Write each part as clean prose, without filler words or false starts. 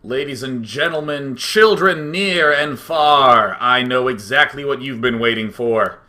Ladies and gentlemen, children near and far, I know exactly what you've been waiting for.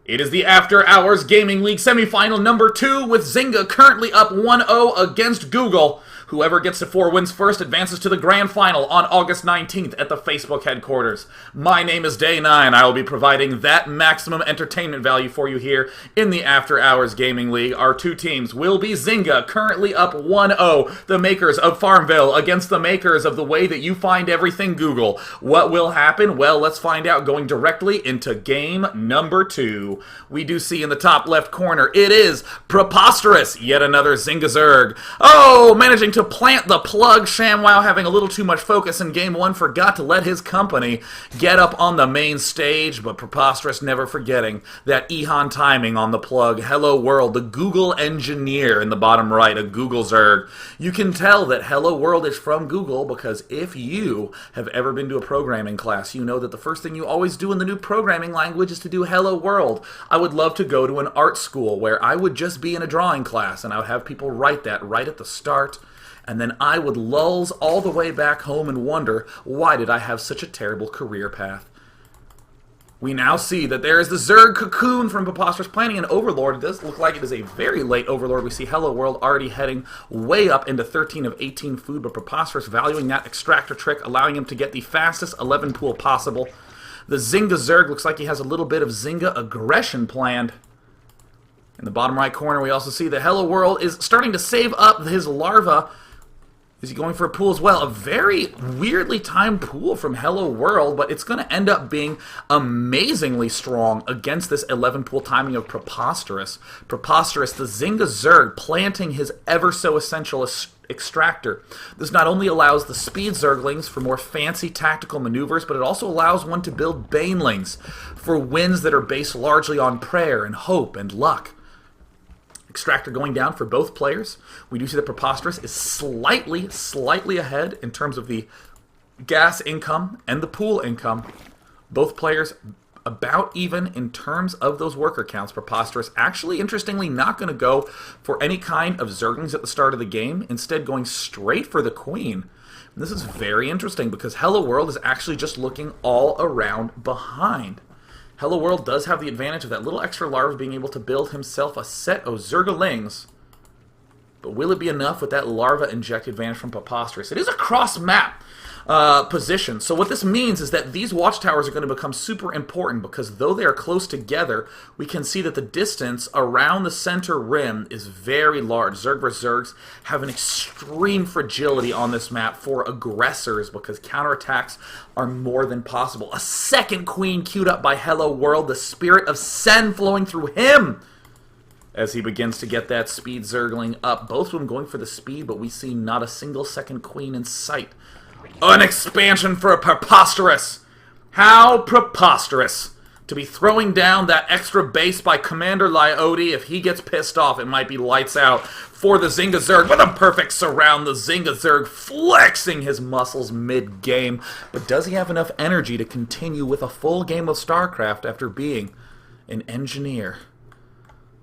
It is the After Hours Gaming League semifinal number 2 with Zynga currently up 1-0 against Google. Whoever gets to 4 wins first advances to the grand final on August 19th at the Facebook headquarters. My name is Day9. I will be providing that maximum entertainment value for you here in the After Hours Gaming League. Our two teams will be Zynga, currently up 1-0, the makers of Farmville, against the makers of the way that you find everything Google. What will happen? Well, let's find out going directly into game number 2. We do see in the top left corner, it is Preposterous, yet another Zynga Zerg. Oh, managing to plant the plug. ShamWow, having a little too much focus in game 1, forgot to let his company get up on the main stage, but Preposterous never forgetting that Ehan timing on the plug. Hello World, the Google engineer in the bottom right, a Google Zerg. You can tell that Hello World is from Google because if you have ever been to a programming class, you know that the first thing you always do in the new programming language is to do Hello World. I would love to go to an art school where I would just be in a drawing class and I would have people write that right at the start. And then I would lulls all the way back home and wonder, why did I have such a terrible career path? We now see that there is the Zerg Cocoon from Preposterous planning an Overlord. It does look like it is a very late Overlord. We see Hello World already heading way up into 13 of 18 food, but Preposterous valuing that extractor trick, allowing him to get the fastest 11 pool possible. The Zynga Zerg looks like he has a little bit of Zynga aggression planned. In the bottom right corner, we also see that Hello World is starting to save up his larva. Is he going for a pool as well? A very weirdly timed pool from Hello World, but it's going to end up being amazingly strong against this 11 pool timing of Preposterous. Preposterous, the Zynga Zerg, planting his ever-so-essential extractor. This not only allows the speed Zerglings for more fancy tactical maneuvers, but it also allows one to build Banelings for wins that are based largely on prayer and hope and luck. Extractor going down for both players. We do see that Preposterous is slightly ahead in terms of the gas income and the pool income. Both players about even in terms of those worker counts. Preposterous actually, interestingly, not going to go for any kind of Zerglings at the start of the game, instead going straight for the Queen. And this is very interesting because Hello World is actually just looking all around behind. Hello World does have the advantage of that little extra larva being able to build himself a set of Zerglings. But will it be enough with that larva inject advantage from Preposterous? It is a cross-map position. So what this means is that these watchtowers are going to become super important because though they are close together, we can see that the distance around the center rim is very large. Zerg vs. Zergs have an extreme fragility on this map for aggressors because counterattacks are more than possible. A second Queen queued up by Hello World, the spirit of Sen flowing through him as he begins to get that speed Zergling up. Both of them going for the speed, but we see not a single second Queen in sight. An expansion for a Preposterous. How preposterous to be throwing down that extra base by Commander Lyode. If he gets pissed off, it might be lights out for the Zynga Zerg with a perfect surround. The Zynga Zerg flexing his muscles mid-game. But does he have enough energy to continue with a full game of StarCraft after being an engineer?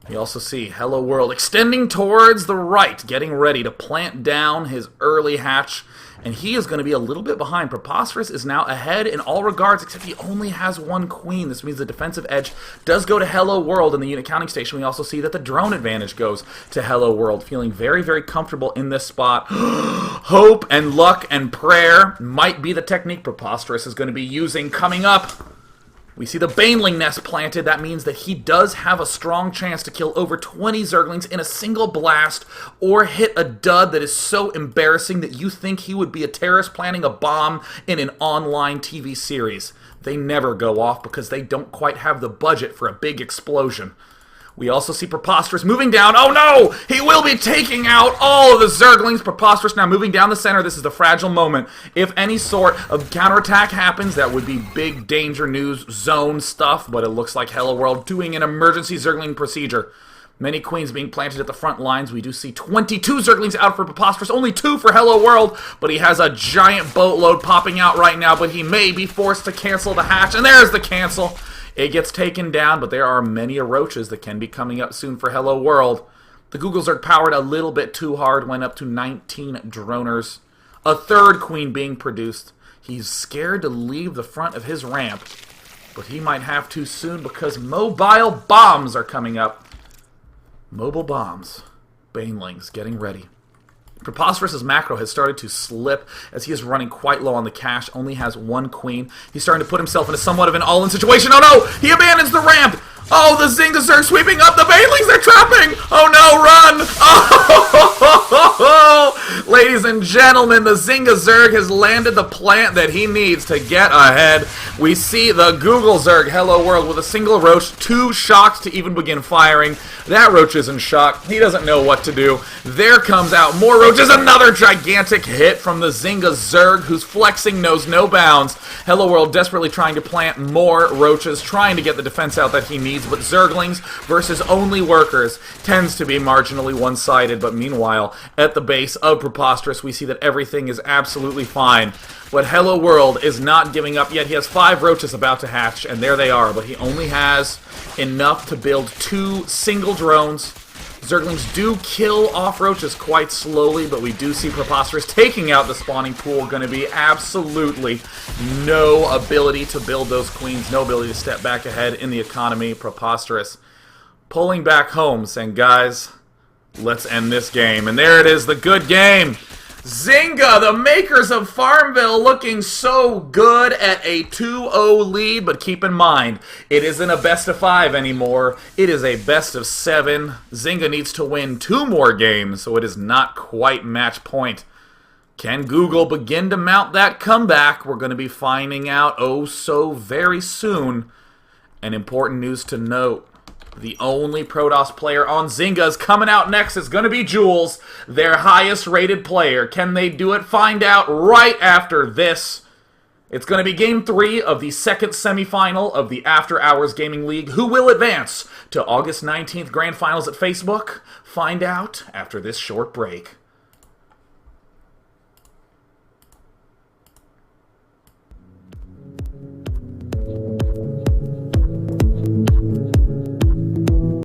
We also see Hello World extending towards the right, getting ready to plant down his early hatch. And he is going to be a little bit behind. Preposterous is now ahead in all regards, except he only has one Queen. This means the defensive edge does go to Hello World in the unit counting station. We also see that the drone advantage goes to Hello World, feeling very, very comfortable in this spot. Hope and luck and prayer might be the technique Preposterous is going to be using coming up. We see the Baneling nest planted. That means that he does have a strong chance to kill over 20 Zerglings in a single blast or hit a dud that is so embarrassing that you think he would be a terrorist planning a bomb in an online TV series. They never go off because they don't quite have the budget for a big explosion. We also see Preposterous moving down. Oh no! He will be taking out all of the Zerglings. Preposterous now moving down the center. This is the fragile moment. If any sort of counterattack happens, that would be big danger news zone stuff, but it looks like Hello World doing an emergency Zergling procedure. Many Queens being planted at the front lines. We do see 22 Zerglings out for Preposterous, only 2 for Hello World, but he has a giant boatload popping out right now, but he may be forced to cancel the hatch, and there's the cancel. It gets taken down, but there are many roaches that can be coming up soon for Hello World. The Google Zerg powered a little bit too hard, went up to 19 droners. A third queen being produced. He's scared to leave the front of his ramp, but he might have to soon because mobile bombs are coming up. Mobile bombs. Banelings getting ready. Preposterous's macro has started to slip as he is running quite low on the cash, only has one queen. He's starting to put himself in a somewhat of an all-in situation. Oh no! He abandons the ramp! Oh, the Zyngas are sweeping up! The Banelings are trapping! Oh no, run! Oh! Ladies and gentlemen, the Zynga Zerg has landed the plant that he needs to get ahead. We see the Google Zerg Hello World with a single roach, 2 shocks to even begin firing. That roach is in shock. He doesn't know what to do. There comes out more roaches. Another gigantic hit from the Zynga Zerg, whose flexing knows no bounds. Hello World desperately trying to plant more roaches, trying to get the defense out that he needs, but Zerglings versus only workers tends to be marginally one-sided. But meanwhile, at the base of Preposterous, we see that everything is absolutely fine. But Hello World is not giving up yet. He has 5 roaches about to hatch, and there they are, but he only has enough to build 2 single drones. Zerglings do kill off roaches quite slowly, but we do see Preposterous taking out the spawning pool. Going to be absolutely no ability to build those queens, no ability to step back ahead in the economy. Preposterous pulling back home, saying, guys, let's end this game. And there it is, the good game. Zynga, the makers of Farmville, looking so good at a 2-0 lead, but keep in mind, it isn't a best of 5 anymore. It is a best of 7. Zynga needs to win 2 more games, so it is not quite match point. Can Google begin to mount that comeback? We're going to be finding out oh so very soon. And important news to note. The only Protoss player on Zynga is coming out next. It's going to be Jules, their highest rated player. Can they do it? Find out right after this. It's going to be Game 3 of the second semifinal of the After Hours Gaming League. Who will advance to August 19th Grand Finals at Facebook? Find out after this short break.